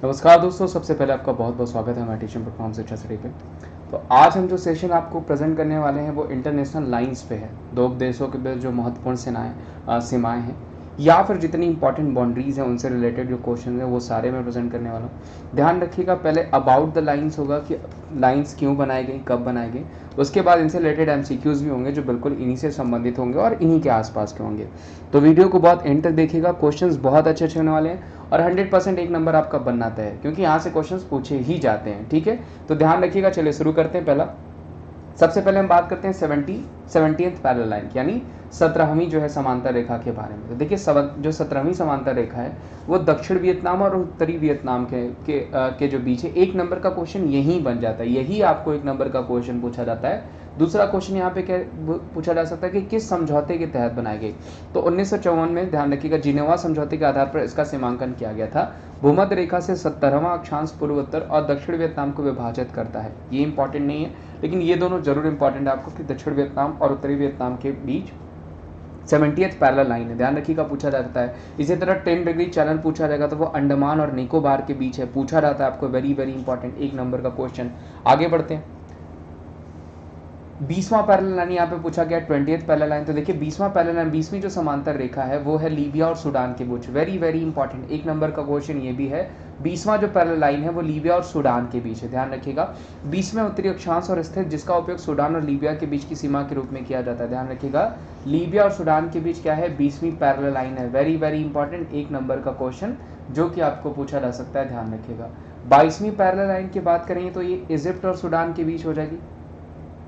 नमस्कार दोस्तों, सबसे पहले आपका बहुत बहुत स्वागत है हमारे टीचिंग प्लेटफॉर्म शिक्षा सिटी पे। तो आज हम जो सेशन आपको प्रेजेंट करने वाले हैं वो इंटरनेशनल लाइंस पे है। दो देशों के बीच जो महत्वपूर्ण सीमाएं हैं या फिर जितनी इंपॉर्टेंट बाउंड्रीज हैं उनसे रिलेटेड जो क्वेश्चन हैं वो सारे मैं प्रेजेंट करने वाला हूँ। ध्यान रखिएगा, पहले अबाउट द लाइंस होगा कि लाइंस क्यों बनाई गई, कब बनाई गई। उसके बाद इनसे रिलेटेड एमसीक्यूज भी होंगे जो बिल्कुल इन्हीं से संबंधित होंगे और इन्हीं के आसपास के होंगे। तो वीडियो को बहुत एंड तक देखिएगा, क्वेश्चंस बहुत अच्छे अच्छे होने वाले हैं और 100% एक नंबर आपका बनना तय है क्योंकि यहाँ से क्वेश्चंस पूछे ही जाते हैं। ठीक है, तो ध्यान रखिएगा। चलिए शुरू करते हैं। पहला सबसे पहले हम बात करते हैं 70th पैरेलल लाइन यानी 17वीं जो है समांतर रेखा के बारे में। तो देखिए जो 17वीं समांतर रेखा है वो दक्षिण वियतनाम और उत्तरी वियतनाम के जो बीच है। एक नंबर का क्वेश्चन यही बन जाता है, यही आपको एक नंबर का क्वेश्चन पूछा जाता है। दूसरा क्वेश्चन यहाँ पे क्या पूछा जा सकता है कि किस समझौते के तहत बनाई गई। तो 1954 में, ध्यान रखिएगा, जिनेवा समझौते के आधार पर इसका सीमांकन किया गया था। भूमध्य रेखा से 17वां अक्षांश पूर्व उत्तर और दक्षिण वियतनाम को विभाजित करता है। ये इंपॉर्टेंट नहीं है लेकिन ये दोनों जरूर इंपॉर्टेंट है आपको कि दक्षिण वियतनाम और उत्तरी वियतनाम के बीच 70th पैरेलल लाइन है। ध्यान रखिएगा, पूछा जाता है। इसी तरह 10 डिग्री चैनल पूछा जाएगा तो वो अंडमान और निकोबार के बीच है, पूछा जाता है आपको। वेरी वेरी इंपॉर्टेंट एक नंबर का क्वेश्चन। आगे बढ़ते हैं। 20वां पैरेलल लाइन यहाँ पे पूछा गया 20th पैरेलल लाइन। तो देखिए 20वां पैरेलल लाइन, 20वीं जो समांतर रेखा है वो है लीबिया और सूडान के बीच। वेरी वेरी इंपॉर्टेंट एक नंबर का क्वेश्चन ये भी है। 20वां जो पैरेलल लाइन है वो लीबिया और सूडान के बीच है। ध्यान रखिएगा, 20वें उत्तरी अक्षांश और स्थित जिसका उपयोग सूडान और लीबिया के बीच की सीमा के रूप में किया जाता है। ध्यान रखिएगा, लीबिया और सूडान के बीच क्या है, 20वीं पैरेलल लाइन है। वेरी वेरी इंपॉर्टेंट एक नंबर का क्वेश्चन जो कि आपको पूछा जा सकता है। ध्यान रखिएगा, 22वीं पैरेलल लाइन की बात करेंगे तो ये इजिप्ट और सूडान के बीच हो जाएगी।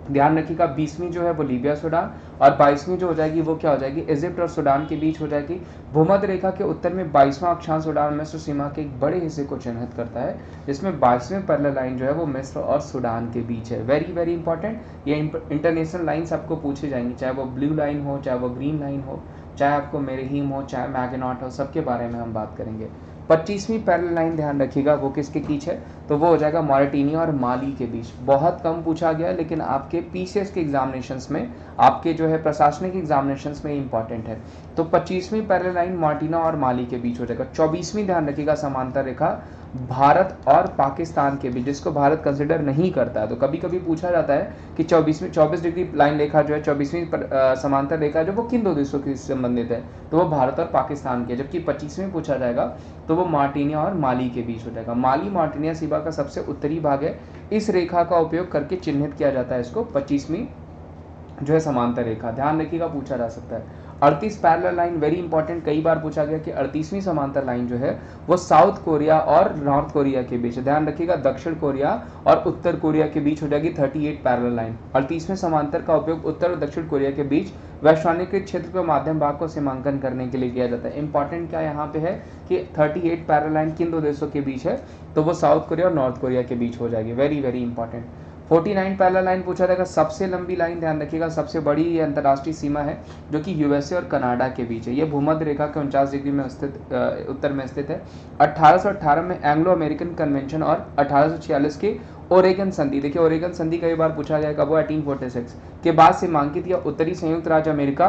ध्यान रखिएगा, 20वीं जो है वो लीबिया सूडान और 22वीं जो हो जाएगी वो क्या हो जाएगी, इजिप्ट और सूडान के बीच हो जाएगी। भूमध्य रेखा के उत्तर में 22वां अक्षांश सूडान मिस्र सीमा के एक बड़े हिस्से को चिन्हित करता है, जिसमें 22वें पैरेलल लाइन जो है वो मिस्र और सूडान के बीच है। वेरी वेरी इंपॉर्टेंट ये इंटरनेशनल लाइंस आपको पूछी जाएंगी, चाहे वो ब्लू लाइन हो, चाहे वो ग्रीन लाइन हो, चाहे आपको मेरिहिम हो, चाहे मैगनॉट हो, सबके बारे में हम बात करेंगे। 25वीं पैरेलल लाइन ध्यान रखिएगा वो किसके बीच है, तो वो हो जाएगा मॉरिटानिया और माली के बीच। बहुत कम पूछा गया है लेकिन आपके पीसीएस के एग्जामिनेशंस में, आपके जो है प्रशासनिक एग्जामिनेशंस में इंपॉर्टेंट है। तो 25वीं पैरेलल लाइन मॉरिटानिया और माली के बीच हो जाएगा। 24वीं ध्यान रखिएगा समांतर रेखा भारत और पाकिस्तान के बीच, जिसको भारत कंसिडर नहीं करता है। तो कभी कभी पूछा जाता है कि 24 डिग्री लाइन रेखा जो है 24वीं समांतर रेखा जो वो किन दो देशों से संबंधित है, तो वो भारत और पाकिस्तान के। जबकि 25वीं पूछा जाएगा तो वो मॉरिटानिया और माली के बीच हो जाएगा। माली मॉरिटानिया सीमा का सबसे उत्तरी भाग है। इस रेखा का उपयोग करके चिन्हित किया जाता है इसको 25वीं जो है समांतर रेखा। ध्यान रखिएगा, पूछा जा सकता है। 38 पैरेलल लाइन वेरी इंपॉर्टेंट, कई बार पूछा गया कि 38वीं समांतर लाइन जो है वो साउथ कोरिया और नॉर्थ कोरिया के बीच है। ध्यान रखिएगा, दक्षिण कोरिया और उत्तर कोरिया के बीच हो जाएगी 38 पैरेलल लाइन। 38वें समांतर का उपयोग उत्तर और दक्षिण कोरिया के बीच वैश्वानिक क्षेत्र के माध्यम भाग को सीमांकन करने के लिए किया जाता है। इंपॉर्टेंट क्या यहाँ पे है कि 38 पैरेलल लाइन किन दो देशों के बीच है, तो वो साउथ कोरिया और नॉर्थ कोरिया के बीच हो जाएगी। Very very important. 49 parallel line पूछा जाएगा, सबसे लंबी लाइन, ध्यान रखिएगा सबसे बड़ी ये अंतर्राष्ट्रीय सीमा है जो कि यूएसए और कनाडा के बीच है। ये भूमध्य रेखा के 49 डिग्री में स्थित उत्तर में स्थित है। 1818 में एंग्लो अमेरिकन कन्वेंशन और 1846 के ओरेगन संधि, देखिए ओरेगन संधि कई बार पूछा जाएगा, वो 1846 के बाद सीमांकित या उत्तरी संयुक्त राज्य अमेरिका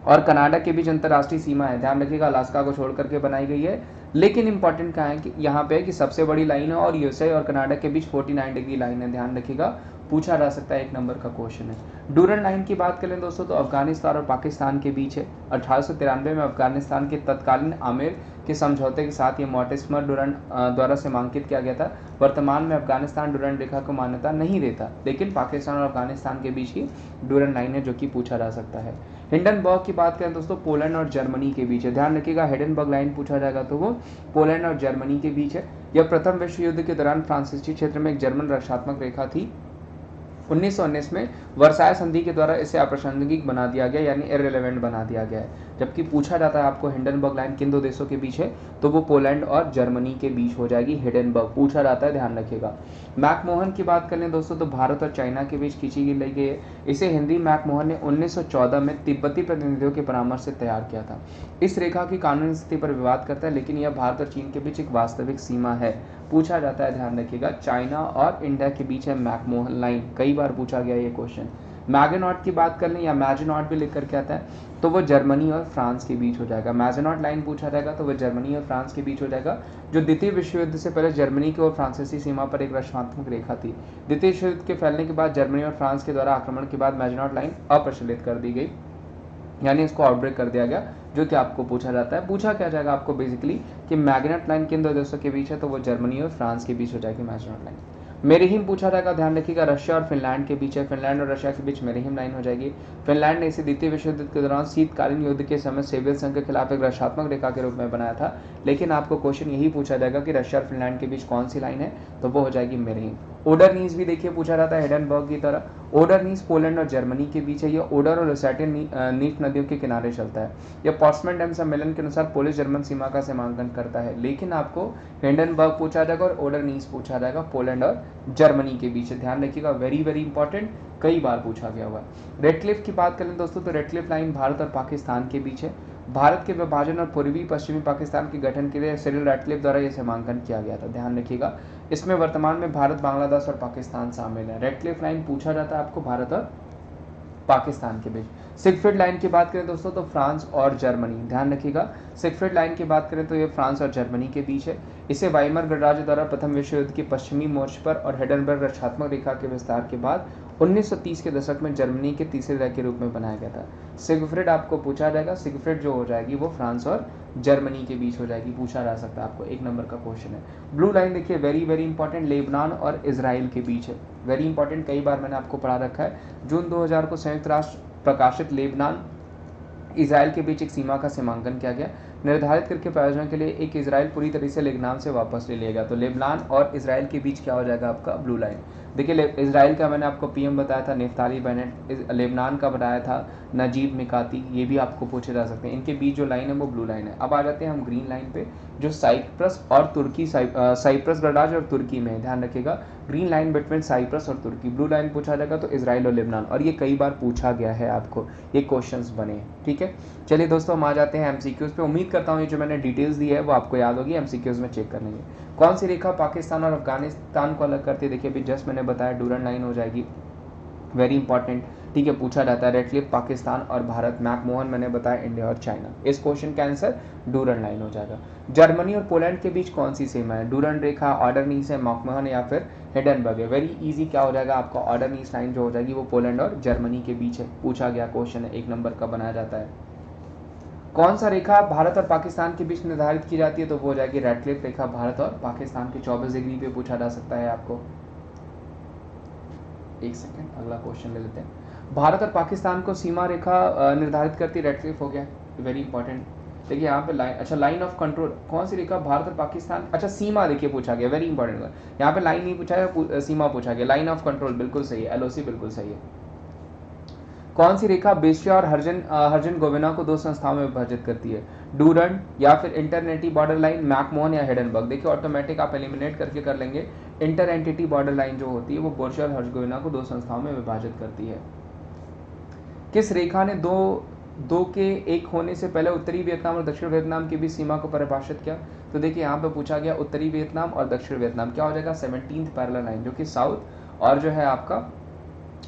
और कनाडा के बीच अंतर्राष्ट्रीय सीमा है। ध्यान रखिएगा, अलास्का को छोड़ करके बनाई गई है। लेकिन इंपॉर्टेंट क्या है कि यहाँ पे कि सबसे बड़ी लाइन है और यूएसए और कनाडा के बीच 49 डिग्री लाइन है। ध्यान रखिएगा, पूछा जा सकता है, एक नंबर का क्वेश्चन है। डूरन लाइन की बात करें दोस्तों तो अफगानिस्तान और पाकिस्तान के बीच है। 1893 में अफगानिस्तान के तत्कालीन आमिर के समझौते के साथ ये मॉर्टिमर डूरन द्वारा सीमांकित किया गया था। वर्तमान में अफगानिस्तान डूरन रेखा को मान्यता नहीं देता, लेकिन पाकिस्तान और अफगानिस्तान के बीच की डूरन लाइन है जो कि पूछा जा सकता है। हिंडनबर्ग की बात करें दोस्तों, पोलैंड और जर्मनी के बीच है। ध्यान रखिएगा, हिंडनबर्ग लाइन पूछा जाएगा तो वो पोलैंड और जर्मनी के बीच है। यह प्रथम विश्व युद्ध के दौरान फ्रांसीसी क्षेत्र में एक जर्मन रक्षात्मक रेखा थी। 1919 में वर्साय संधि के द्वारा इसे अप्रासंगिक बना दिया गया, यानी इररिलेवेंट बना दिया गया है। जबकि पूछा जाता है आपको हिंडनबर्ग लाइन किन दो देशों के बीच है, तो वो पोलैंड और जर्मनी के बीच हो जाएगी। हिंडनबर्ग पूछा जाता है, ध्यान रखिएगा। मैकमोहन की बात करें दोस्तों तो भारत और चाइना के बीच खींची गई है। इसे हिंदी मैकमोहन ने 1914 में तिब्बती प्रतिनिधियों के परामर्श से तैयार किया था। इस रेखा की कानूनी स्थिति पर विवाद करता है, लेकिन यह भारत और चीन के बीच एक वास्तविक सीमा है। पूछा जाता है, ध्यान रखिएगा, चाइना और इंडिया के बीच है मैकमोहन लाइन, कई बार पूछा गया ये क्वेश्चन। मैगेनॉट की बात कर लें या मैजिनॉट भी लिख करके आता है, तो वो जर्मनी और फ्रांस के बीच हो जाएगा। मैजिनॉट लाइन पूछा जाएगा तो वो जर्मनी और फ्रांस के बीच हो जाएगा, जो द्वितीय विश्व युद्ध से पहले जर्मनी की और फ्रांसीसी सीमा पर एक रक्षात्मक रेखा थी। द्वितीय विश्व युद्ध के फैलने के बाद जर्मनी और फ्रांस के द्वारा आक्रमण के बाद मैजिनॉट लाइन अप्रचलित कर दी गई, यानी इसको आउटब्रेक कर दिया गया, जो कि आपको पूछा जाता है। पूछा क्या जाएगा आपको बेसिकली कि मैग्नेट लाइन किन दो देशों के बीच है, तो वो जर्मनी और फ्रांस के बीच हो जाएगी मैग्नेट लाइन। मेरिहिम पूछा जाएगा, ध्यान रखिएगा रशिया और फिनलैंड के बीच है, फिनलैंड और रशिया के बीच मेरिहिम लाइन हो जाएगी। फिनलैंड ने इसे द्वितीय विश्व युद्ध के दौरान शीतकालीन युद्ध के समय सोवियत संघ के खिलाफ एक रक्षात्मक रेखा के रूप में बनाया था, लेकिन आपको क्वेश्चन यही पूछा जाएगा कि रशिया और फिनलैंड के बीच कौन सी लाइन है, तो वो हो जाएगी मेरिहिम। ओडरनीज भी देखिए पूछा जाता है हिडेनबर्ग की तरह। ओडरनीज पोलैंड और जर्मनी के बीच है, यह ओडर और लुसैटिन नीफ नदियों के किनारे चलता है। यह पोट्समैन डैम सम्मेलन के अनुसार पोलिश जर्मन सीमा का सीमांकन करता है, लेकिन आपको हिंडनबर्ग पूछा जाएगा और ओडरनीज पूछा जाएगा, पोलैंड और जर्मनी के बीच है। ध्यान रखिएगा, वेरी वेरी इंपॉर्टेंट, कई बार पूछा गया हुआ है। रेडक्लिफ की बात करें दोस्तों, तो रेडक्लिफ लाइन भारत और पाकिस्तान के बीच है। भारत के विभाजन और पूर्वी पश्चिमी पाकिस्तान के गठन के लिए सिरिल रैटक्लिफ द्वारा यह सीमांकन किया गया था। ध्यान रखिएगा, इसमें वर्तमान में भारत, बांग्लादेश और पाकिस्तान शामिल है। रेडक्लिफ लाइन पूछा जाता है आपको भारत और पाकिस्तान के बीच। सिगफ्रिड लाइन की बात करें दोस्तों, तो फ्रांस और जर्मनी, ध्यान रखिएगा सिगफ्रिड लाइन की बात करें तो ये फ्रांस और जर्मनी के बीच है। इसे वाइमर गणराज्य द्वारा प्रथम विश्व युद्ध के पश्चिमी मोर्चे पर और हिडेनबर्ग रक्षात्मक रेखा के विस्तार के बाद 1930 के दशक में जर्मनी के तीसरे रैक के रूप में बनाया गया था। सिगफ्रिड आपको पूछा जाएगा, सिगफ्रिड जो हो जाएगी वो फ्रांस और जर्मनी के बीच हो जाएगी, पूछा जा सकता है आपको, एक नंबर का क्वेश्चन है। ब्लू लाइन देखिए वेरी वेरी इंपॉर्टेंट, लेबनान और इजराइल के बीच है, वेरी इंपॉर्टेंट, कई बार मैंने आपको पढ़ा रखा है। जून 2000 को संयुक्त राष्ट्र प्रकाशित लेबनान इजराइल के बीच एक सीमा का सीमांकन किया गया, निर्धारित करके प्रयोजनों के लिए एक इजराइल पूरी तरह से लेबनान से वापस ले लिया गया। तो लेबनान और इजराइल के बीच क्या हो जाएगा आपका ब्लू लाइन। देखिए इजराइल का मैंने आपको पीएम बताया था नेफ्ताली बेनेट, लेबनान का बताया था नजीब मिकाती, ये भी आपको पूछे जा सकते हैं। इनके बीच जो लाइन है वो ब्लू लाइन है। अब आ जाते हैं हम ग्रीन लाइन पे, जो साइप्रस और तुर्की, साइप्रस गणराज्य और तुर्की में है। ध्यान रखिएगा, ग्रीन लाइन बिटवीन साइप्रस और तुर्की। ब्लू लाइन पूछा जाएगा तो इजराइल और लेबनान, और ये कई बार पूछा गया है आपको, ये क्वेश्चंस बने हैं। ठीक है, चलिए दोस्तों हम आ जाते हैं एमसीक्यूज पे। उम्मीद करता हूँ ये जो मैंने डिटेल्स दी है वो आपको याद होगी, एमसीक्यूज में चेक कर लेंगे। कौन सी रेखा पाकिस्तान और अफगानिस्तान को अलग करती है, देखिए अभी जस्ट मैंने बताया डूरन लाइन हो जाएगी, वेरी इंपॉर्टेंट। ठीक है, पूछा जाता है रेडक्लिफ पाकिस्तान और भारत, मैकमोहन मैंने बताया इंडिया और चाइना। इस क्वेश्चन का आंसर डूरन लाइन हो जाएगा। जर्मनी और पोलैंड के बीच कौन सी सीमा है, डूरन रेखा, ऑर्डरनीस है, मैकमोहन या फिर हिडेनबर्ग है। वेरी इजी, क्या हो जाएगा आपका ऑर्डरनीस लाइन जो हो जाएगी वो पोलैंड और जर्मनी के बीच है, पूछा गया क्वेश्चन है, एक नंबर का बनाया जाता है। कौन सा रेखा भारत और पाकिस्तान के बीच निर्धारित की जाती है, तो वो हो जाएगी रेडक्लिफ रेखा भारत और पाकिस्तान के 24 डिग्री पे पूछा जा सकता है आपको। एक सेकेंड, अगला क्वेश्चन ले लेते हैं। भारत और पाकिस्तान को सीमा रेखा निर्धारित करती रेडक्लिफ हो गया, वेरी इंपॉर्टेंट। देखिए यहाँ पे लाइन, अच्छा लाइन ऑफ कंट्रोल, कौन सी रेखा भारत और पाकिस्तान, अच्छा सीमा देखिए पूछा गया, वेरी इंपॉर्टेंट। यहाँ पे लाइन नहीं पूछा है, सीमा पूछा गया। लाइन ऑफ कंट्रोल बिल्कुल सही है, एलओसी बिल्कुल सही है। कौन सी रेखा बेशिया और हर्जन गोविना को दो संस्थाओं में विभाजित करती है, डूरन या फिर इंटरनेटी बॉर्डर लाइन, मैकमोहन या हिडेनबर्ग। देखिए ऑटोमेटिक आप एलिमिनेट करके कर लेंगे। इंटर एंटिटी बॉर्डर लाइन जो होती है वो बेशिया और हर्जगोविना को दो संस्थाओं में विभाजित करती है। किस रेखा ने दो के एक होने से पहले उत्तरी वियतनाम और दक्षिण वियतनाम के बीच सीमा को परिभाषित किया, तो देखिए यहाँ पे पूछा गया उत्तरी वियतनाम और दक्षिण वियतनाम, क्या हो जाएगा 17th पैरेलल लाइन, जो कि साउथ और जो है आपका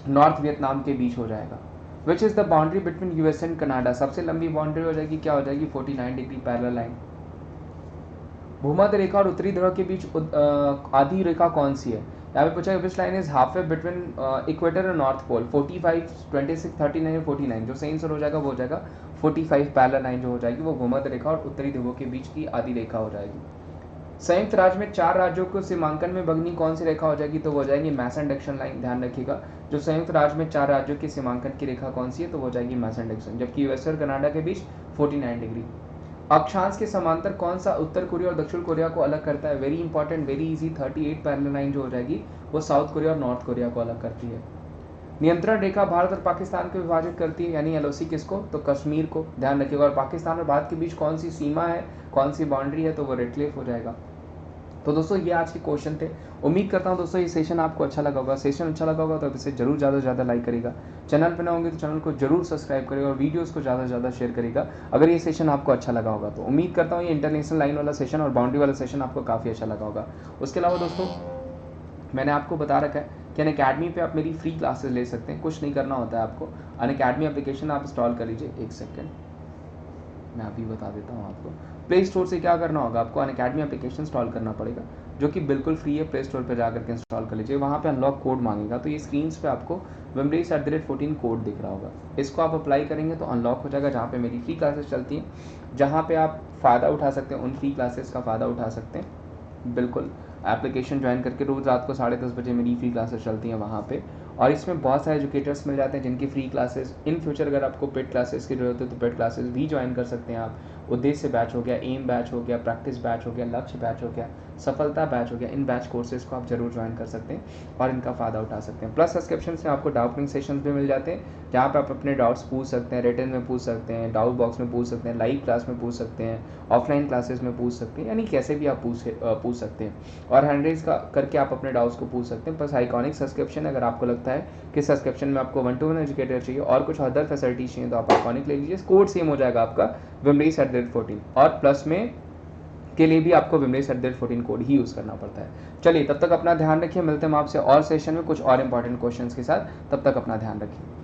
नॉर्थ वियतनाम के बीच हो जाएगा। Which is the boundary between US and Canada, सबसे लंबी बाउंड्री हो जाएगी, क्या हो जाएगी 49 डिग्री पैरेलल लाइन। भूमध्य रेखा और उत्तरी ध्रुव के बीच आधी रेखा कौन सी है, यहाँ पे पूछा which line is half way between equator और नॉर्थ पोल, 45, 26, 39 49, जो सही आंसर हो जाएगा वो हो जाएगा 45 पैरेलल लाइन जो हो जाएगी वो भूमध्य रेखा और उत्तरी ध्रुवों के बीच की आधी रेखा हो जाएगी। संयुक्त राज्य में 4 राज्यों को सीमांकन में भगनी कौन सी रेखा हो जाएगी, तो वो हो जाएगी मैसन डिक्सन लाइन। ध्यान रखिएगा, जो संयुक्त राज्य में 4 राज्यों के सीमांकन की रेखा कौन सी है, तो वो हो जाएगी मैसन डिक्सन, जबकि यूएस और कनाडा के बीच 49 डिग्री। अक्षांश के समांतर कौन सा उत्तर कोरिया और दक्षिण कोरिया को अलग करता है, very important, very easy, 38 parallel line जो हो जाएगी वो साउथ कोरिया और नॉर्थ कोरिया को अलग करती है। नियंत्रण रेखा भारत और पाकिस्तान को विभाजित करती है, यानी एलओसी किसको, तो कश्मीर को। ध्यान रखिएगा, और पाकिस्तान और भारत के बीच कौन सी सीमा है, कौन सी बाउंड्री है, तो वो रेडक्लिफ हो जाएगा। तो दोस्तों ये आज के क्वेश्चन थे। उम्मीद करता हूँ दोस्तों ये सेशन आपको अच्छा लगा होगा। सेशन अच्छा लगा होगा तो इसे जरूर ज़्यादा से ज़्यादा लाइक करेगा, चैनल पर ना होंगे तो चैनल को जरूर सब्सक्राइब करेगा और वीडियोस को ज़्यादा से ज़्यादा शेयर करेगा अगर ये सेशन आपको अच्छा लगा होगा। तो उम्मीद करता हूँ ये इंटरनेशनल लाइन वाला सेशन और बाउंड्री वाला सेशन आपको काफ़ी अच्छा लगा होगा। उसके अलावा दोस्तों मैंने आपको बता रखा है कि कि अनअकैडमी पे आप मेरी फ्री क्लासेस ले सकते हैं, कुछ नहीं करना होता है आपको। अनअकैडमी एप्लीकेशन आप इंस्टॉल कर लीजिए, एक सेकेंड मैं अभी बता देता हूँ आपको। प्ले स्टोर से क्या करना होगा, आपको अनअकैडमी एप्लीकेशन इंस्टॉल करना पड़ेगा, जो कि बिल्कुल फ्री है। प्ले स्टोर पर जाकर के इंस्टॉल कर लीजिए, वहाँ पे अनलॉक कोड मांगेगा, तो ये स्क्रीन पे आपको wimrace@14 कोड दिख रहा होगा। इसको आप अप्लाई करेंगे तो अनलॉक हो जाएगा, जहाँ पे मेरी फ्री क्लासेस चलती हैं, जहाँ पे आप फ़ायदा उठा सकते हैं, उन फ्री क्लासेस का फ़ायदा उठा सकते हैं। बिल्कुल एप्लीकेशन ज्वाइन करके रोज़ रात को 10:30 बजे मेरी फ्री क्लासेस चलती हैं वहाँ पे, और इसमें बहुत सारे एजुकेटर्स मिल जाते हैं जिनकी फ्री क्लासेस इन फ्यूचर अगर आपको पेड क्लासेस की जरूरत है तो पेड क्लासेस भी ज्वाइन कर सकते हैं आप। उद्देश्य बैच हो गया, एम बैच हो गया, प्रैक्टिस बैच हो गया, लक्ष्य बैच हो गया, सफलता बैच हो गया, इन बैच कोर्सेज को आप जरूर ज्वाइन कर सकते हैं और इनका फ़ायदा उठा सकते हैं। प्लस सब्सक्रिप्शन से आपको डाउटिंग सेशंस भी मिल जाते हैं, जहाँ पर आप अपने डाउट्स पूछ सकते हैं, रिटन में पूछ सकते हैं, डाउट बॉक्स में पूछ सकते हैं, लाइव क्लास में पूछ सकते हैं, ऑफलाइन क्लासेस में पूछ सकते हैं, यानी कैसे भी आप पूछ सकते हैं और हैंड रेज करके आप अपने डाउट्स को पूछ सकते हैं। प्लस आइकॉनिक सब्सक्रिप्शन, अगर आपको लगता है कि सब्सक्रिप्शन में आपको 1-to-1 एजुकेटर चाहिए और कुछ अदर फैसिलिटीज चाहिए तो आप आइकॉनिक ले लीजिए। कोड सेम हो जाएगा आपका wimrace@14, और प्लस में के लिए भी आपको wimrace@14 कोड ही यूज़ करना पड़ता है। चलिए, तब तक अपना ध्यान रखिए, मिलते हैं हम आपसे और सेशन में कुछ और इंपॉर्टेंट क्वेश्चंस के साथ। तब तक अपना ध्यान रखिए।